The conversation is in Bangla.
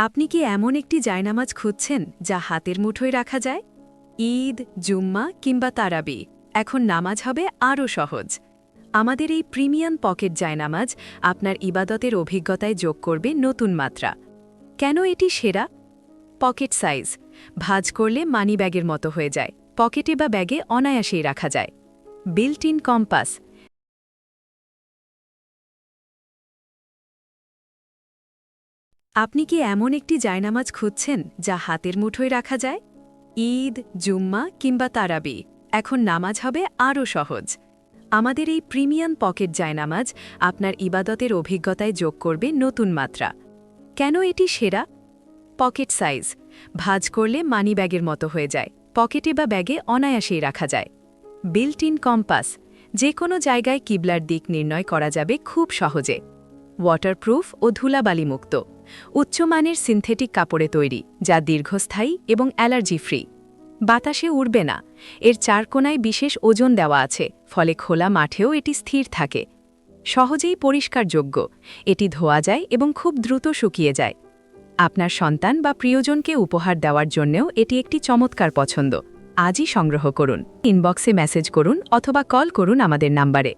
আপনি কি এমন একটি জায়নামাজ খুঁজছেন যা হাতের মুঠোয় রাখা যায়? ঈদ, জুম্মা কিংবা তারাবি, এখন নামাজ হবে আরও সহজ। আমাদের এই প্রিমিয়াম পকেট জায়নামাজ আপনার ইবাদতের অভিজ্ঞতায় যোগ করবে নতুন মাত্রা। কেন এটি সেরা? পকেট সাইজ, ভাঁজ করলে মানিব্যাগের মতো হয়ে যায়, পকেটে বা ব্যাগে অনায়াসেই রাখা যায়। বিল্ট ইন কম্পাস, আপনি কি এমন একটি জায়নামাজ খুঁজছেন যা হাতের মুঠোয় রাখা যায়? ঈদ, জুম্মা কিংবা তারাবি, এখন নামাজ হবে আরও সহজ। আমাদের এই প্রিমিয়াম পকেট জায়নামাজ আপনার ইবাদতের অভিজ্ঞতায় যোগ করবে নতুন মাত্রা। কেন এটি সেরা? পকেট সাইজ, ভাঁজ করলে মানিব্যাগের মতো হয়ে যায়, পকেটে বা ব্যাগে অনায়াসেই রাখা যায়। বিল্ট ইন কম্পাস, যে কোনো জায়গায় কিবলার দিক নির্ণয় করা যাবে খুব সহজে। ওয়াটারপ্রুফ ও ধুলাবালিমুক্ত, উচ্চমানের সিনথেটিক কাপড়ে তৈরি, যা দীর্ঘস্থায়ী এবং অ্যালার্জি ফ্রি। বাতাসে উড়বে না, এর চার কোণায় বিশেষ ওজন দেওয়া আছে, ফলে খোলা মাঠেও এটি স্থির থাকে। সহজেই পরিষ্কারযোগ্য, এটি ধোয়া যায় এবং খুব দ্রুত শুকিয়ে যায়। আপনার সন্তান বা প্রিয়জনকে উপহার দেওয়ার জন্যও এটি একটি চমৎকার পছন্দ। আজই সংগ্রহ করুন, ইনবক্সে মেসেজ করুন অথবা কল করুন আমাদের নাম্বারে।